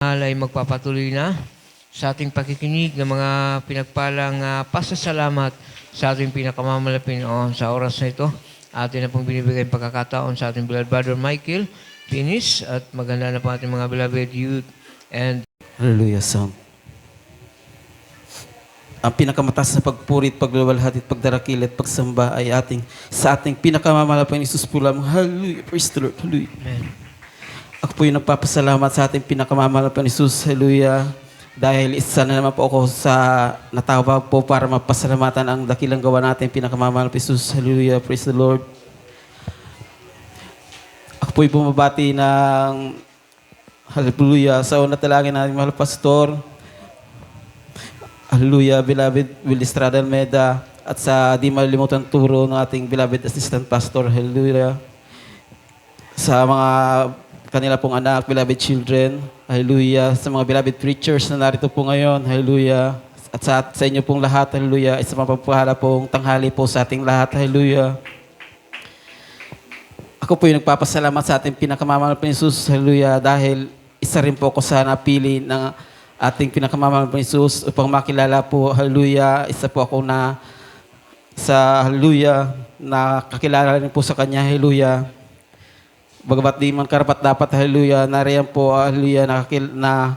mahal ay magpapatuloy na sa ating pakikinig ng mga pinagpalang pasasalamat sa ating pinakamamalapin sa oras na ito. Atin na pong binibigay ang pagkakataon sa ating beloved brother Michael Pinis at maganda na po ating mga beloved youth and Hallelujah song. Ang pinakamataas na pagpurit, pagluwalhati, pagdarakil at pagsamba ay sa ating pinakamamalapang Isus po lamang. Hallelujah. Praise the Lord. Hallelujah. Amen. Ako po yung nagpapasalamat sa ating pinakamamalapang Isus. Hallelujah. Dahil isa na naman po ako sa natawag po para mapasalamatan ang dakilang gawa natin pinakamamalapang Isus. Hallelujah. Praise the Lord. Ako po yung bumabati ng Hallelujah sa una talangin natin mahal pastor. Hallelujah, beloved Will Estrada Almeda at sa di malimutan turo ng ating beloved assistant pastor. Hallelujah. Sa mga kanila pong anak, beloved children. Hallelujah. Sa mga beloved preachers na narito po ngayon. Hallelujah. At sa inyo pong lahat. Hallelujah. Isa mapagpahala pong tanghali po sa ating lahat. Hallelujah. Ako po yung nagpapasalamat sa ating pinakamamahal na Jesus. Hallelujah. Dahil isa rin po ako sa napili ng ating pinakamamahal na Jesus upang makilala po. Hallelujah. Isa po ako na sa Hallelujah na kakilala rin po sa Kanya. Hallelujah. Bagamat di man karapat dapat. Hallelujah. Nariyan po. Hallelujah. Na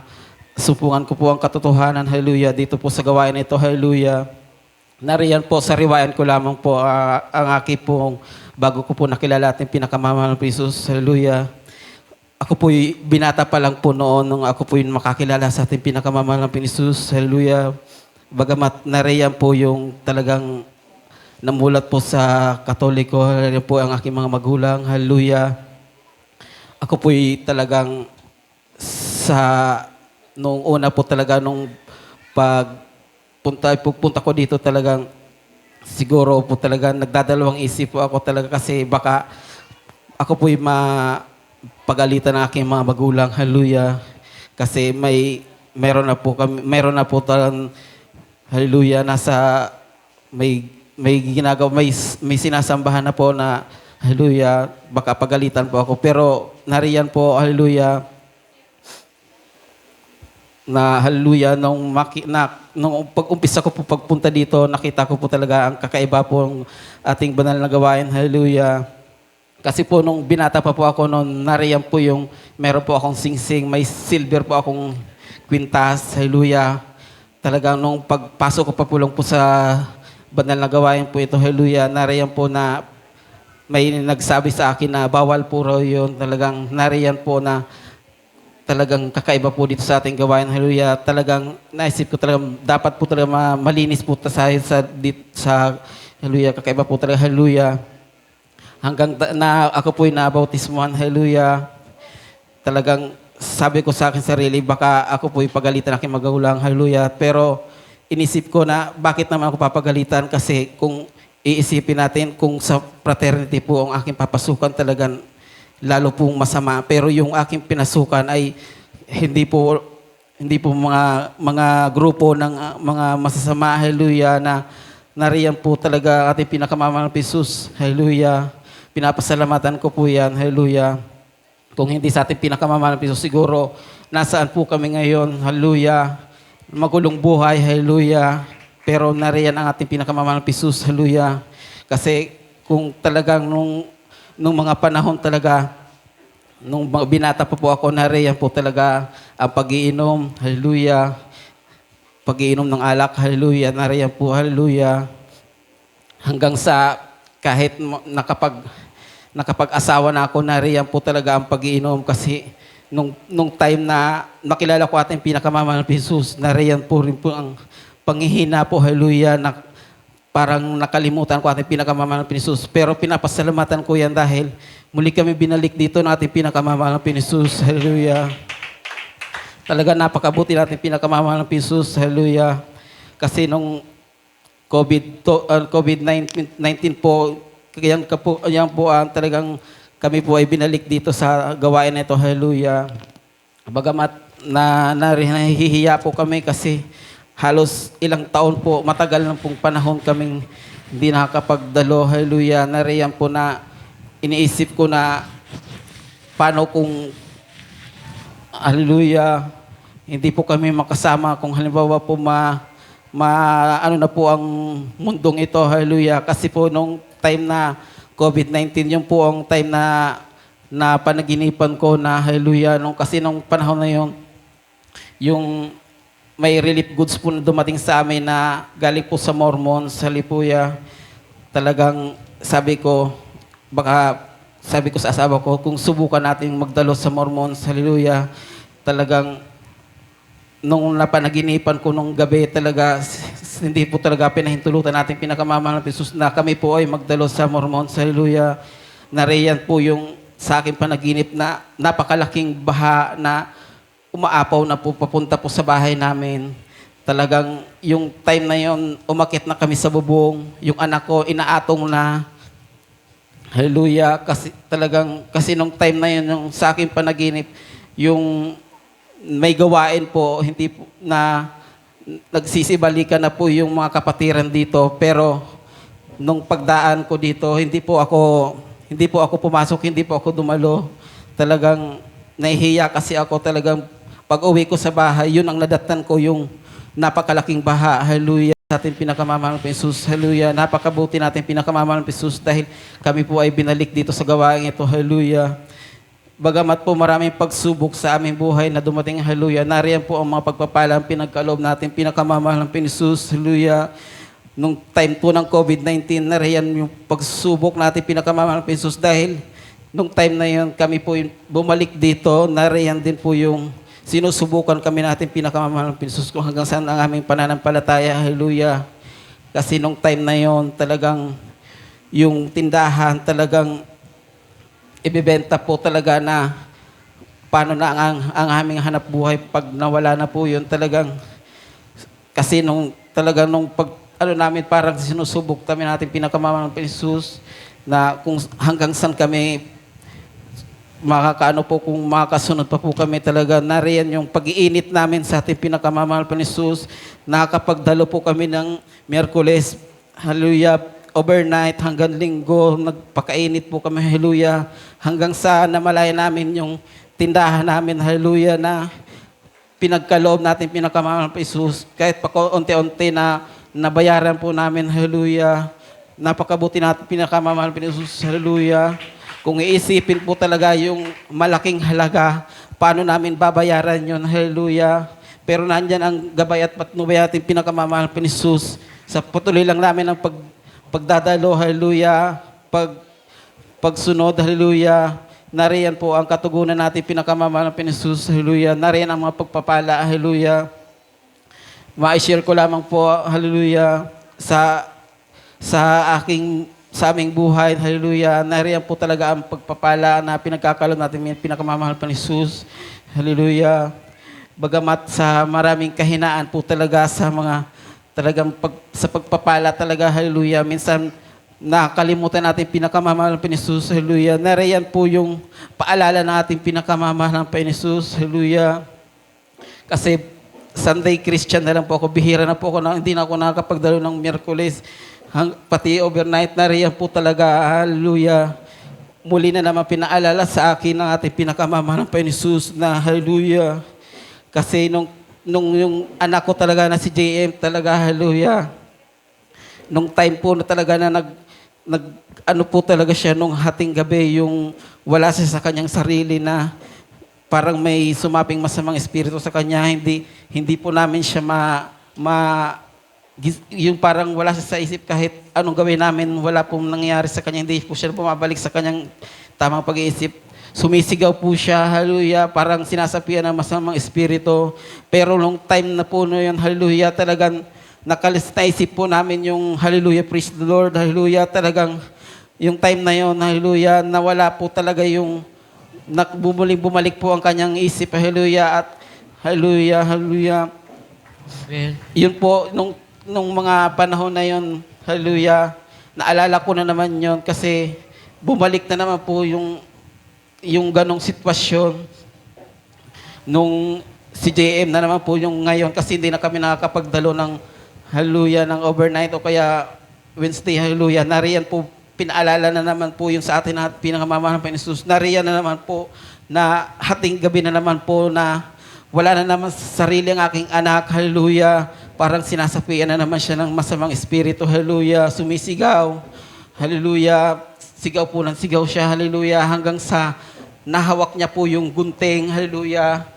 supungan ko po ang katotohanan. Hallelujah. Dito po sa gawain ito. Hallelujah. Nariyan po sa riwayan ko lamang po ang aking pong bago ko po nakilala ating pinakamamahal na Jesus. Hallelujah. Ako po'y binata pa lang po noon nung ako po'y makakilala sa ating pinakamamahal na Jesus. Hallelujah. Bagamat nariyan po yung talagang namulat po sa Katoliko. Hallelujah po ang aking mga magulang. Hallelujah. Ako po'y talagang nung una po talaga nung pagpunta ko dito talagang siguro po talaga nagdadalawang isip po ako talaga kasi baka ako po'y pagalitan ng aking mga magulang. Hallelujah. Kasi meron na po talagang hallelujah may ginagawa, may sinasambahan na po na hallelujah, baka pagalitan po ako. Pero nariyan po hallelujah na hallelujah nung pag-umpisa ko po pagpunta dito, nakita ko po talaga ang kakaiba po ng ating banal na gawain. Hallelujah. Kasi po nung binata pa po ako noon, nariyan po yung meron po akong singsing, may silver po akong kwintas. Hallelujah. Talagang nung pagpasok ko pa po lang po sa banal na gawain po ito, hallelujah, nariyan po na may nagsabi sa akin na bawal po raw yun. Talagang nariyan po na talagang kakaiba po dito sa ating gawain. Hallelujah. Talagang naisip ko talagang dapat po talaga malinis po sa hallelujah, kakaiba po talaga. Hallelujah. Hanggang na ako po'y nabautismuhan. Hallelujah. Talagang sabi ko sa akin sarili, baka ako po'y pagalitan aking magulang. Hallelujah. Pero inisip ko na bakit naman ako papagalitan kasi kung iisipin natin kung sa fraternity po ang aking papasukan talagang lalo pong masama. Pero yung aking pinasukan ay hindi po mga grupo ng mga masasama. Hallelujah. Na nariyan po talaga ating pinakamamahal na Jesus. Hallelujah. Pinapasalamatan ko po yan. Hallelujah. Kung hindi sa ating pinakamamahal na Jesus, siguro nasaan po kami ngayon. Hallelujah. Magulong buhay. Hallelujah. Pero nariyan ang ating pinakamamahal na Jesus. Hallelujah. Kasi kung talagang nung mga panahon talaga, nung binata pa po ako, nariyan po talaga ang pag-iinom. Hallelujah. Pag-iinom ng alak. Hallelujah. Nariyan po. Hallelujah. Hanggang sa kahit nakapag-asawa na ako, nariyan po talaga ang pag-iinom kasi nung time na makilala ko ating pinakamamahal na Jesus, nariyan po rin po ang panghihina po. Hallelujah. Parang nakalimutan ko ating pinakamamahal na Jesus. Pero pinapasalamatan ko yan dahil muli kami binalik dito ng ating pinakamamahal na Jesus. Hallelujah. Talaga napakabuti natin pinakamamahal na Jesus. Hallelujah. Kasi nung COVID-19 po, yan po talagang kami po ay binalik dito sa gawain nito. Hallelujah. Bagamat nahihiya po kami kasi halos ilang taon po, matagal na pong panahon kaming hindi nakakapagdalo. Hallelujah. Nariyan po na iniisip ko na paano kung hallelujah, hindi po kami makasama kung halimbawa po ano na po ang mundong ito, hallelujah. Kasi po nung time na COVID-19, yun po ang time na panaginipan ko na hallelujah. Kasi nung panahon na yun, yung may relief goods po na dumating sa amin na galing po sa Mormons, hallelujah. Talagang sabi ko sa asawa ko, kung subukan natin magdalo sa Mormons, hallelujah, talagang nung napanaginipan ko nung gabi talaga, hindi po talaga pinahintulutan natin pinakamamahal ng Jesus na kami po ay magdalo sa Mormons, hallelujah. Nariyan po yung sa akin panaginip na napakalaking baha na umaapaw na po papunta po sa bahay namin. Talagang yung time na yon umakyat na kami sa bubong, yung anak ko inaatong na, hallelujah, kasi nung time na yun, yung sa akin panaginip, yung may gawain po, hindi po na nagsisibalikan na po yung mga kapatiran dito, pero nung pagdaan ko dito, hindi po ako pumasok, hindi po ako dumalo. Talagang nahihiya kasi ako, talagang pag-uwi ko sa bahay, yun ang nadatnan ko, yung napakalaking baha, hallelujah. Sa ating pinakamamahal ng Jesus, hallelujah. Napakabuti natin pinakamamahal ng Jesus dahil kami po ay binalik dito sa gawain ito, hallelujah. Bagamat po maraming pagsubok sa aming buhay na dumating, hallelujah, nariyan po ang mga pagpapalang pinagkaloob natin, pinakamamahal ng Jesus, hallelujah. Nung time po ng COVID-19, nariyan yung pagsubok natin, pinakamamahal ng Jesus, dahil nung time na yun, kami po yung bumalik dito, nariyan din po yung sinusubukan kami natin, pinakamamahal ng Jesus, kung hanggang saan ang aming pananampalataya, hallelujah. Kasi nung time na yun, talagang yung tindahan, talagang ibebenta po talaga na paano na ang aming hanap buhay pag nawala na po yun. Talagang, kasi nung namin parang sinusubok kami natin pinakamamahal ng Jesus na kung hanggang saan kami kung makakasunod pa po kami talaga. Nariyan yung pag-iinit namin sa ating pinakamamahal ng Jesus. Nakakapagdalo po kami ng Miyerkules, hallelujah, overnight hanggang Linggo, nagpakainit po kami, hallelujah, hanggang sa namalaya namin yung tindahan namin, hallelujah, na pinagkaloob natin pinakamamahal ng Jesus. Kahit pa unti-unti na nabayaran po namin, hallelujah, napakabuti natin pinakamamahal ng Jesus, hallelujah. Kung iisipin po talaga yung malaking halaga, paano namin babayaran yun, hallelujah. Pero nandyan ang gabay at patnubay natin pinakamamahal ng Jesus. Sa patuloy lang namin ang pagdadalo, hallelujah, pagsunod, hallelujah. Nariyan po ang katugunan natin, pinakamamahal ng Jesus, hallelujah. Nariyan ang mga pagpapala, hallelujah. Ma-share ko lamang po, hallelujah, sa aming buhay, hallelujah. Nariyan po talaga ang pagpapala na pinagkakalob natin, pinakamamahal ng Jesus, hallelujah. Bagamat sa maraming kahinaan po talaga sa mga sa pagpapala talaga, hallelujah. Minsan, nakalimutan natin pinakamamahal ng Jesus, hallelujah. Nariyan po yung paalala natin pinakamamahal ng Jesus, hallelujah. Kasi Sunday Christian na lang po ako, bihira na po ako, hindi na ako nakakapagdalo ng Miyerkules. Pati overnight, nariyan po talaga, hallelujah. Muli na naman pinaalala sa akin ng ating pinakamamahal ng Jesus na hallelujah. Kasi nung yung anak ko talaga na si JM, talaga, hallelujah. Nung time po na talaga na ano po talaga siya nung hating gabi, yung wala siya sa kanyang sarili na parang may sumaping masamang espiritu sa kanya, hindi po namin siya yung parang wala siya sa isip kahit anong gawin namin, wala pong nangyayari sa kanya, hindi po siya bumabalik sa kanyang tamang pag-iisip. Sumisigaw po siya, hallelujah, parang sinasapian ng masamang espiritu. Pero nung time na po na yun, hallelujah, talagang naisip po namin yung hallelujah, praise the Lord, hallelujah, talagang yung time na yun, hallelujah, nawala po talaga yung bumalik po ang kanyang isip, hallelujah, at hallelujah, hallelujah. Amen. Yun po, nung mga panahon na yun, hallelujah, naalala ko na naman yun kasi bumalik na naman po yung ganong sitwasyon nung si JM na naman po yung ngayon kasi hindi na kami nakakapagdalo ng hallelujah, ng overnight o kaya Wednesday, hallelujah. Nariyan po, pinaalala na naman po yung sa atin na pinakamamahal ng Jesus. Nariyan na naman po na hating gabi na naman po na wala na naman sa sarili ang aking anak, hallelujah. Parang sinasapian na naman siya ng masamang espiritu, hallelujah. Sumisigaw, hallelujah. Sigaw po ng sigaw siya, hallelujah. Hanggang sa nahawak niya po yung gunting, hallelujah.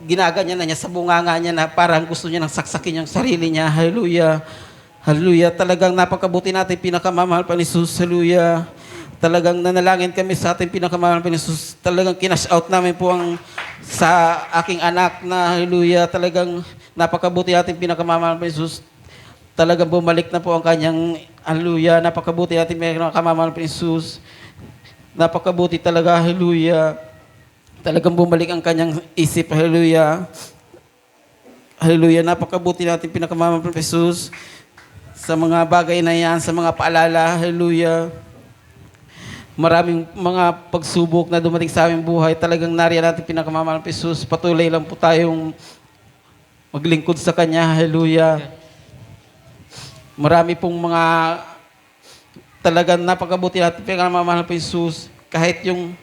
Ginaganyan na niya sa bunganga niya na parang gusto niya nang saksakin yung sarili niya, hallelujah. Hallelujah. Talagang napakabuti natin, pinakamamahal pa ni Jesus, hallelujah. Talagang nanalangin kami sa ating pinakamahal pa ni Jesus. Talagang kinash out namin po ang sa aking anak na hallelujah. Talagang napakabuti natin pinakamamahal pa ni Jesus. Talagang bumalik na po ang kanyang hallelujah. Napakabuti natin pinakamamahal pa ni Jesus. Napakabuti talaga, hallelujah. Talagang bumalik ang kanyang isip, hallelujah. Hallelujah. Napakabuti natin pinakamamahal pa ni Jesus. Sa mga bagay na yan, sa mga paalala, hallelujah. Maraming mga pagsubok na dumating sa aming buhay. Talagang nariyan natin pinakamamahal na Jesus. Patuloy lang po tayong maglingkod sa Kanya. Hallelujah. Marami pong mga talagang napakabuti natin pinakamamahal na Jesus. Kahit yung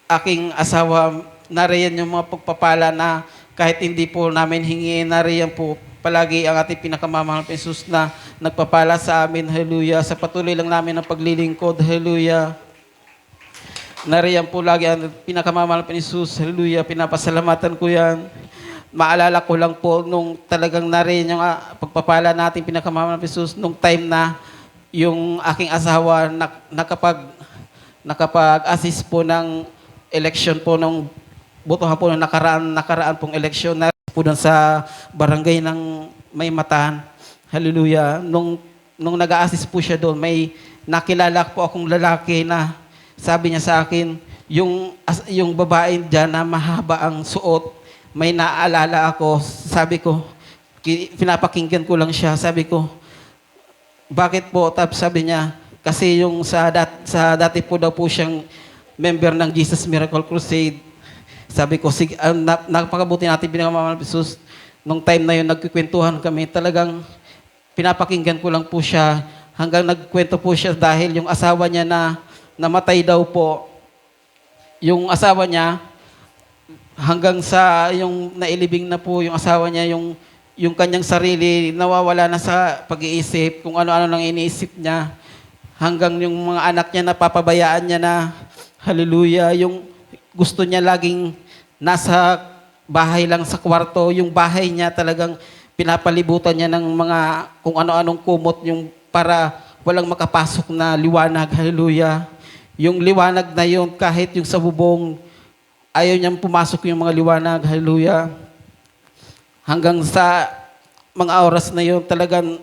aking asawa, nariyan yung mga pagpapala na kahit hindi po namin hingin, nariyan po palagi ang ating pinakamamahal na Jesus na nagpapala sa amin. Hallelujah. Sa patuloy lang namin ang paglilingkod. Hallelujah. Nariyan po lagi ang pinakamamahal pa ni Jesus. Hallelujah. Pinapasalamatan ko yan. Maalala ko lang po nung talagang nariyan yung pagpapala natin pinakamamahal pa ni Jesus nung time na yung aking asawa nakapag-assist po ng election po nung botohan po ng nakaraan pong election na po doon sa barangay ng Maymatan. Hallelujah. Nung nag-a-assist po siya doon, may nakilala po akong lalaki na sabi niya sa akin, yung babae dyan na mahaba ang suot, may naaalala ako. Sabi ko, pinapakinggan ko lang siya. Sabi ko, bakit po? Tapos sabi niya, kasi yung sa dati po daw po siyang member ng Jesus Miracle Crusade. Sabi ko, sige, napakabuti natin pinakamamahal Jesus. Nung time na yun, nagkikwentuhan kami. Talagang pinapakinggan ko lang po siya. Hanggang nagkwento po siya dahil yung asawa niya na namatay daw po. Yung asawa niya, hanggang sa yung nailibing na po yung asawa niya, yung kanyang sarili, nawawala na sa pag-iisip, kung ano-ano nang iniisip niya. Hanggang yung mga anak niya, napapabayaan niya na, hallelujah, yung gusto niya laging nasa bahay lang sa kwarto, yung bahay niya talagang pinapalibutan niya ng mga kung ano-anong kumot yung para walang makapasok na liwanag, hallelujah. Yung liwanag na yun, kahit yung sa bubong, ayaw niyang pumasok yung mga liwanag, hallelujah. Hanggang sa mga oras na yun, talagang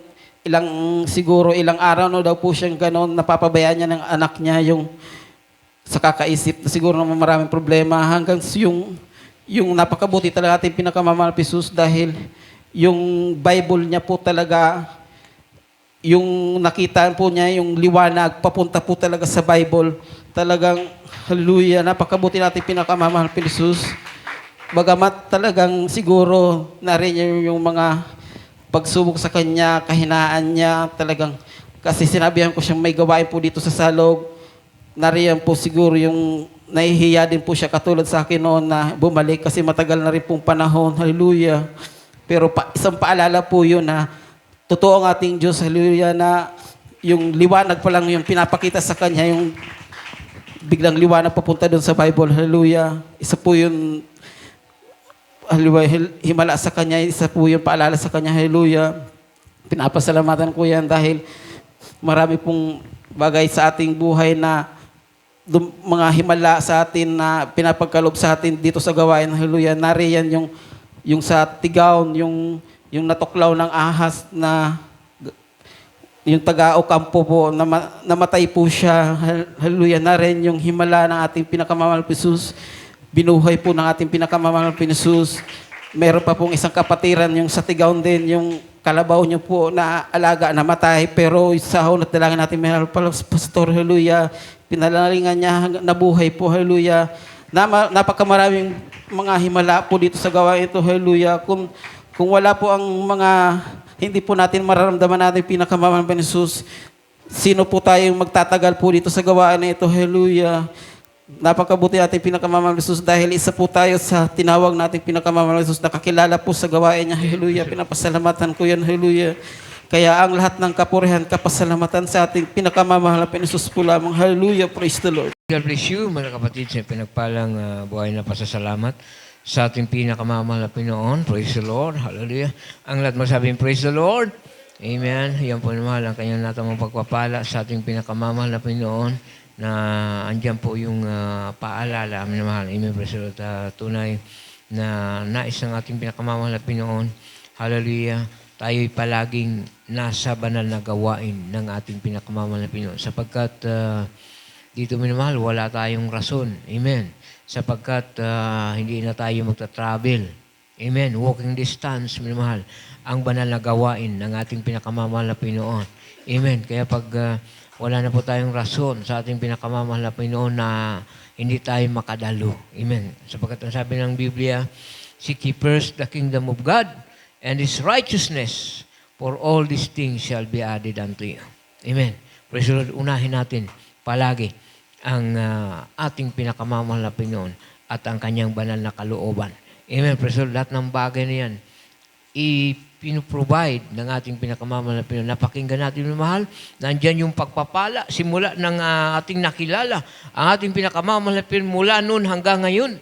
siguro ilang araw na daw po siyang ganon, napapabayaan niya ng anak niya yung sa kakaisip na siguro naman maraming problema. Hanggang yung napakabuti talaga ating pinakamamahal Jesus dahil yung Bible niya po talaga, yung nakita po niya, yung liwanag, papunta po talaga sa Bible. Talagang, hallelujah, napakabuti natin pinakamamahal pa Jesus. Bagamat talagang siguro narin yung mga pagsubok sa kanya, kahinaan niya, talagang, kasi sinabihan ko siyang may gawain po dito sa Salog. Nariyan po siguro yung nahihiya din po siya katulad sa akin noon na bumalik kasi matagal na rin pong panahon. Hallelujah. Pero isang paalala po yun na totoo ang ating Diyos, hallelujah, na yung liwanag pa lang yung pinapakita sa Kanya, yung biglang liwanag papunta doon sa Bible, hallelujah. Isa po yun, hallelujah, himala sa Kanya, isa po yung paalala sa Kanya, hallelujah. Pinapasalamatan ko yan dahil marami pong bagay sa ating buhay na mga himala sa atin na pinapagkalob sa atin dito sa gawain, hallelujah. Nariyan yung sa Tigaon, yung natuklaw ng ahas na yung taga-Ocampo po, namatay po siya. Hallelujah. Na rin yung himala ng ating pinakamamahal na Jesus. Binuhay po ng ating pinakamamahal na Jesus. Meron pa pong isang kapatiran, yung sa Tigaon din, yung kalabaw niyo po na alaga, namatay. Pero sa hunat dalangin natin, mahal pa Pastor, hallelujah. Pinalalingan niya, nabuhay po, hallelujah. Napakamaraming mga himala po dito sa gawain ito, hallelujah. Kung wala po ang mga, hindi po natin mararamdaman natin pinakamamahal na Jesus, sino po tayong magtatagal po dito sa gawain na ito, hallelujah. Napakabuti natin pinakamamahal na Jesus dahil isa po tayo sa tinawag natin pinakamamahal na Jesus, nakakilala po sa gawain niya. Hallelujah. Pinapasalamatan ko yan. Hallelujah. Kaya ang lahat ng kapurihan, kapasalamatan sa ating pinakamamahal na Jesus po lamang. Hallelujah. Praise the Lord. God bless you, mga kapatid, sa pinagpalang buhay na pasasalamat sa ating pinakamamahal na Pinoon. Praise the Lord. Hallelujah. Ang lahat masabing, praise the Lord. Amen. Yan po naman ang kanyang natamang pagpapala sa ating pinakamamahal na Pinoon na andyan po yung paalala, minamahal. Amen. Praise the Lord. Tunay na nais ng ating pinakamamahal na Pinoon. Hallelujah. Tayo'y palaging nasa banal na gawain ng ating pinakamamahal na Pinoon. Sapagkat dito minamahal, wala tayong rason. Amen. Sapagkat hindi na tayo magta-travel. Amen. Walking distance, minamahal. Ang banal na gawain ng ating pinakamamahal na Pinoon. Amen. Kaya pag wala na po tayong rason sa ating pinakamamahal na Pinoon na hindi tayo makadalo. Amen. Sapagkat ang sabi ng Biblia, seek ye first the kingdom of God and His righteousness, for all these things shall be added unto you. Amen. Praise the Lord. Unahin natin palagi ang ating pinakamamahal na Pinoon at ang kanyang banal na kalooban. Amen. Praise the Lord. Lahat ng bagay na yan, ipinoprovide ng ating pinakamamahal na Pinoon. Napakinggan natin yung mahal. Nandyan yung pagpapala. Simula ng ating nakilala. Ang ating pinakamamahal na Pinoon mula noon hanggang ngayon.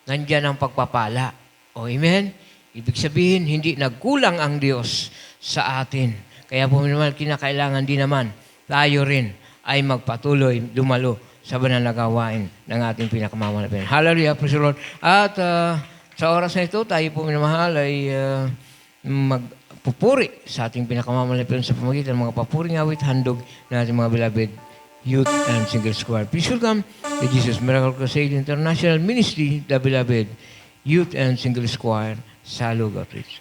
Nandyan ang pagpapala. O, amen? Ibig sabihin, hindi nagkulang ang Diyos sa atin. Kaya po naman, kinakailangan din naman tayo rin ay magpatuloy, dumalo sa banal na gawain ng ating pinakamamahal na Pinoon. Hallelujah, praise the Lord. At sa oras na ito, tayo po minamahal ay magpupuri sa ating pinakamamahal na Pinoon sa pamagitan ng mga papuring awit, handog ng ating mga beloved youth and single choir. Please welcome the Jesus Miracle Crusade International Ministry, the beloved youth and single choir sa Lugar Ridge.